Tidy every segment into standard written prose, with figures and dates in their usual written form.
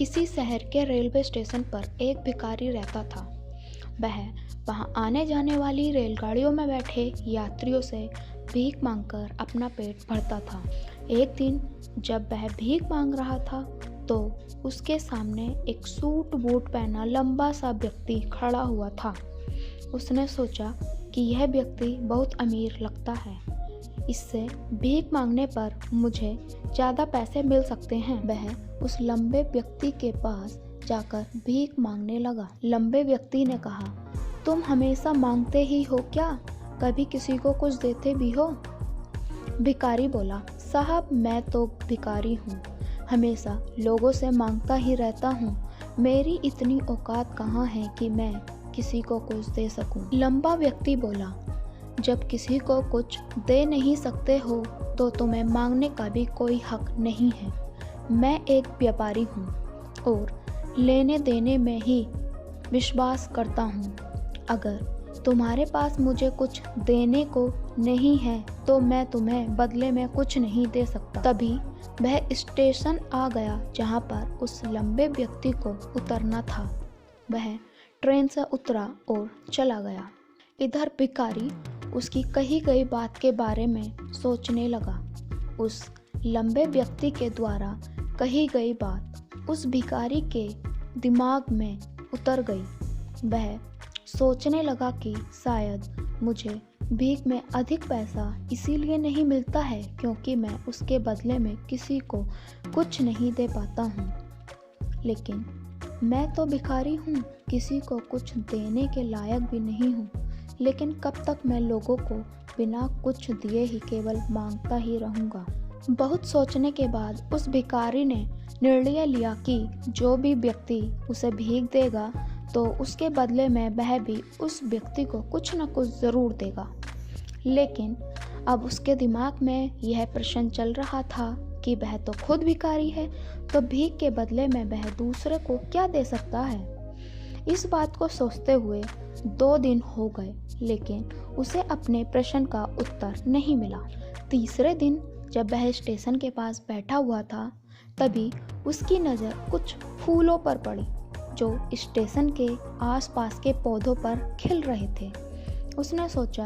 किसी शहर के रेलवे स्टेशन पर एक भिखारी रहता था। वह वहां आने जाने वाली रेलगाड़ियों में बैठे यात्रियों से भीख मांगकर अपना पेट भरता था। एक दिन जब वह भीख मांग रहा था तो उसके सामने एक सूट बूट पहना लंबा सा व्यक्ति खड़ा हुआ था। उसने सोचा कि यह व्यक्ति बहुत अमीर लगता है, इससे भीख मांगने पर मुझे ज़्यादा पैसे मिल सकते हैं। वह उस लंबे व्यक्ति के पास जाकर भीख मांगने लगा। लंबे व्यक्ति ने कहा, तुम हमेशा मांगते ही हो क्या? कभी किसी को कुछ देते भी हो? भिखारी बोला, साहब मैं तो भिखारी हूँ, हमेशा लोगों से मांगता ही रहता हूँ। मेरी इतनी औकात कहाँ है कि मैं किसी को कुछ दे सकूं। लंबा व्यक्ति बोला, जब किसी को कुछ दे नहीं सकते हो तो तुम्हें मांगने का भी कोई हक नहीं है। मैं एक व्यापारी हूँ और लेने देने में ही विश्वास करता हूँ। अगर तुम्हारे पास मुझे कुछ देने को नहीं है तो मैं तुम्हें बदले में कुछ नहीं दे सकता। तभी वह स्टेशन आ गया जहाँ पर उस लंबे व्यक्ति को उतरना था। वह ट्रेन से उतरा और चला गया। इधर भिखारी उसकी कही गई बात के बारे में सोचने लगा। उस लंबे व्यक्ति के द्वारा कही गई बात उस भिखारी के दिमाग में उतर गई। वह सोचने लगा कि शायद मुझे भीख में अधिक पैसा इसीलिए नहीं मिलता है क्योंकि मैं उसके बदले में किसी को कुछ नहीं दे पाता हूँ। लेकिन मैं तो भिखारी हूँ, किसी को कुछ देने के लायक भी नहीं हूँ। लेकिन कब तक मैं लोगों को बिना कुछ दिए ही केवल मांगता ही रहूँगा। बहुत सोचने के बाद उस भिखारी ने निर्णय लिया कि जो भी व्यक्ति उसे भीख देगा तो उसके बदले में वह भी उस व्यक्ति को कुछ न कुछ ज़रूर देगा। लेकिन अब उसके दिमाग में यह प्रश्न चल रहा था कि वह तो खुद भिखारी है, तो भीख के बदले में वह दूसरे को क्या दे सकता है। इस बात को सोचते हुए 2 दिन हो गए, लेकिन उसे अपने प्रश्न का उत्तर नहीं मिला। तीसरे दिन जब वह स्टेशन के पास बैठा हुआ था, तभी उसकी नज़र कुछ फूलों पर पड़ी जो स्टेशन के आसपास के पौधों पर खिल रहे थे। उसने सोचा,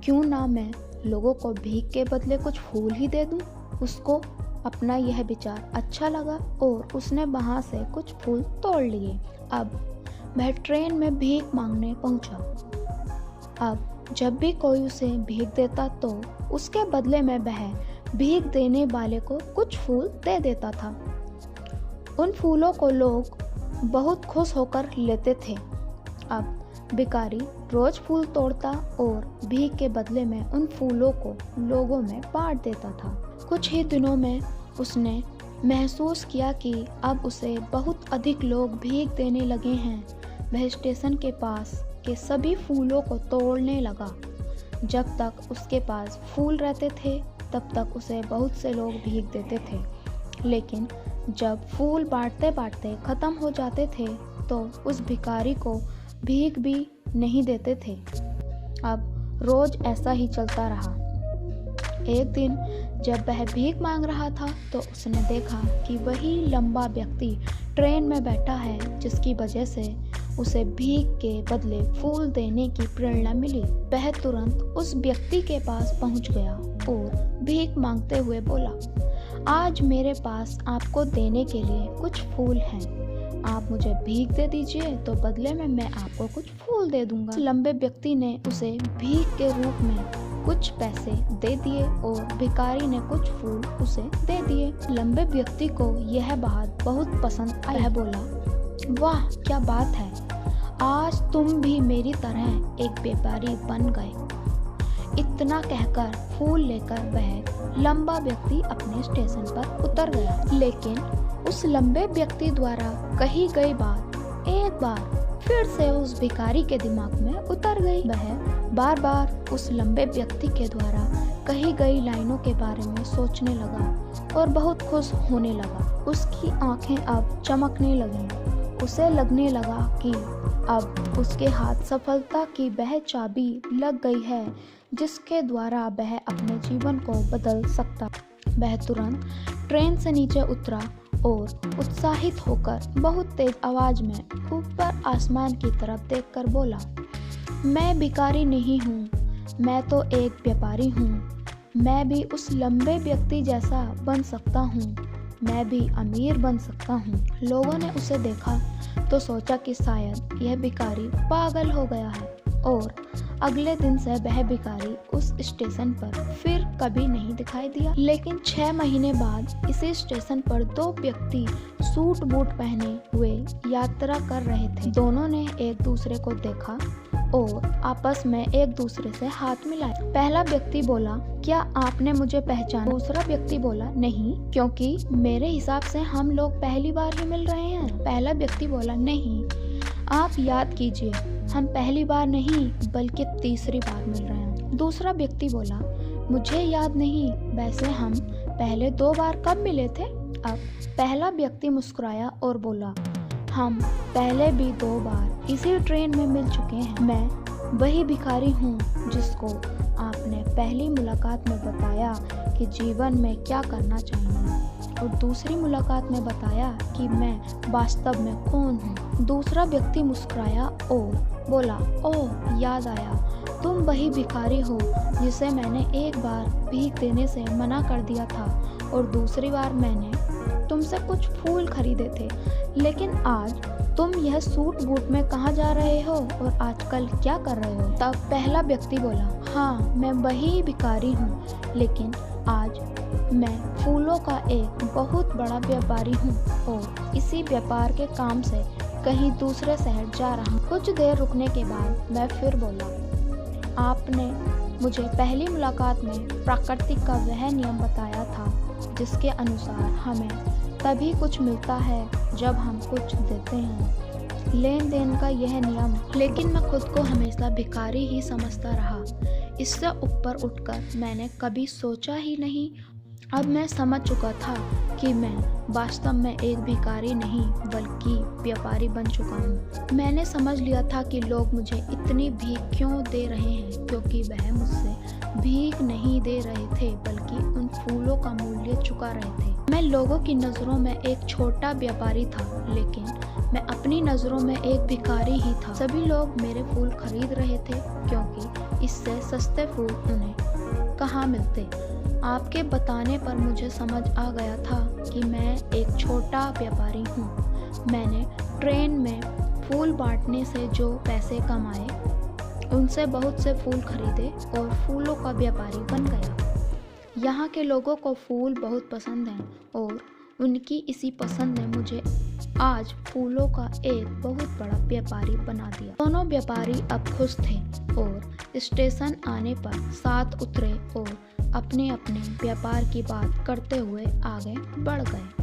क्यों ना मैं लोगों को भीख के बदले कुछ फूल ही दे दूं। उसको अपना यह विचार अच्छा लगा और उसने वहां से कुछ फूल तोड़ लिए। अब वह ट्रेन में भीख मांगने पहुंचा। अब जब भी कोई उसे भीख देता तो उसके बदले में वह भीख देने वाले को कुछ फूल दे देता था। उन फूलों को लोग बहुत खुश होकर लेते थे। अब भिखारी रोज फूल तोड़ता और भीख के बदले में उन फूलों को लोगों में बांट देता था। कुछ ही दिनों में उसने महसूस किया कि अब उसे बहुत अधिक लोग भीख देने लगे हैं। वह स्टेशन के पास के सभी फूलों को तोड़ने लगा। जब तक उसके पास फूल रहते थे तब तक उसे बहुत से लोग भीख देते थे, लेकिन जब फूल बांटते बांटते ख़त्म हो जाते थे तो उस भिखारी को भीख भी नहीं देते थे। अब रोज ऐसा ही चलता रहा। एक दिन जब वह भीख मांग रहा था तो उसने देखा कि वही लंबा व्यक्ति ट्रेन में बैठा है, जिसकी वजह से उसे भीख के बदले फूल देने की प्रेरणा मिली। वह तुरंत उस व्यक्ति के पास पहुंच गया और भीख मांगते हुए बोला, आज मेरे पास आपको देने के लिए कुछ फूल हैं। आप मुझे भीख दे दीजिए तो बदले में मैं आपको कुछ फूल दे दूंगा। लंबे व्यक्ति ने उसे भीख के रूप में कुछ पैसे दे दिए और भिखारी ने कुछ फूल उसे दे दिए। लंबे व्यक्ति को यह बात बहुत पसंद आई। वह बोला, वाह क्या बात है, आज तुम भी मेरी तरह एक व्यापारी बन गए। इतना कहकर फूल लेकर वह लंबा व्यक्ति अपने स्टेशन पर उतर गया। लेकिन उस लंबे व्यक्ति द्वारा कही गई बात एक बार फिर से उस भिखारी के दिमाग में उतर गई। वह बार बार उस लंबे व्यक्ति के द्वारा कही गई लाइनों के बारे में सोचने लगा और बहुत खुश होने लगा। उसकी आंखें अब चमकने लगीं। उसे लगने लगा कि अब उसके हाथ सफलता की वह चाबी लग गई है जिसके द्वारा वह अपने जीवन को बदल सकता। वह तुरंत ट्रेन से नीचे उतरा और उत्साहित होकर बहुत तेज आवाज में ऊपर आसमान की तरफ देखकर बोला, मैं भिखारी नहीं हूँ, मैं तो एक व्यापारी हूँ। मैं भी उस लंबे व्यक्ति जैसा बन सकता हूँ, मैं भी अमीर बन सकता हूँ। लोगों ने उसे देखा तो सोचा कि शायद यह भिखारी पागल हो गया है और अगले दिन से वह भिखारी उस स्टेशन पर फिर कभी नहीं दिखाई दिया। लेकिन 6 महीने बाद इसी स्टेशन पर 2 व्यक्ति सूट बूट पहने हुए यात्रा कर रहे थे। दोनों ने एक दूसरे को देखा और आपस में एक दूसरे से हाथ मिलाया। पहला व्यक्ति बोला, क्या आपने मुझे पहचाना? दूसरा व्यक्ति बोला, नहीं, क्योंकि मेरे हिसाब से हम लोग पहली बार ही मिल रहे हैं। पहला व्यक्ति बोला, नहीं, आप याद कीजिए, हम पहली बार नहीं बल्कि तीसरी बार मिल रहे हैं। दूसरा व्यक्ति बोला, मुझे याद नहीं, वैसे हम पहले 2 बार कब मिले थे? अब पहला व्यक्ति मुस्कुराया और बोला, हम पहले भी 2 बार इसी ट्रेन में मिल चुके हैं। मैं वही भिखारी हूँ जिसको आपने पहली मुलाकात में बताया कि जीवन में क्या करना चाहिए और दूसरी मुलाकात में बताया कि मैं वास्तव में कौन हूँ। दूसरा व्यक्ति मुस्कुराया और बोला, ओह, याद आया, तुम वही भिखारी हो जिसे मैंने एक बार भीख देने से मना कर दिया था और दूसरी बार मैंने तुमसे कुछ फूल खरीदे थे। लेकिन आज तुम यह सूट बूट में कहाँ जा रहे हो और आजकल क्या कर रहे हो? तब पहला व्यक्ति बोला, हाँ, मैं वही भिखारी हूँ, लेकिन आज मैं फूलों का एक बहुत बड़ा व्यापारी हूँ और इसी व्यापार के काम से कहीं दूसरे शहर जा रहा हूँ। कुछ देर रुकने के बाद मैं फिर बोला, आपने मुझे पहली मुलाकात में प्रकृति का वह नियम बताया था जिसके अनुसार हमें तभी कुछ मिलता है जब हम कुछ देते हैं, लेन देन का यह नियम। लेकिन मैं खुद को हमेशा भिखारी ही समझता रहा। इससे ऊपर उठकर मैंने कभी सोचा ही नहीं। अब मैं समझ चुका था कि मैं वास्तव में एक भिखारी नहीं बल्कि व्यापारी बन चुका हूँ। मैंने समझ लिया था कि लोग मुझे इतनी भीख क्यों दे रहे हैं, क्योंकि वह मुझसे भीख नहीं दे रहे थे बल्कि उन फूलों का मूल्य चुका रहे थे। मैं लोगों की नज़रों में एक छोटा व्यापारी था, लेकिन मैं अपनी नज़रों में एक भिखारी ही था। सभी लोग मेरे फूल खरीद रहे थे क्योंकि इससे सस्ते फूल उन्हें कहाँ मिलते। आपके बताने पर मुझे समझ आ गया था कि मैं एक छोटा व्यापारी हूँ। मैंने ट्रेन में फूल बांटने से जो पैसे कमाए उनसे बहुत से फूल खरीदे और फूलों का व्यापारी बन गया। यहाँ के लोगों को फूल बहुत पसंद हैं और उनकी इसी पसंद ने मुझे आज फूलों का एक बहुत बड़ा व्यापारी बना दिया। दोनों व्यापारी अब खुश थे और स्टेशन आने पर साथ उतरे और अपने अपने व्यापार की बात करते हुए आगे बढ़ गए।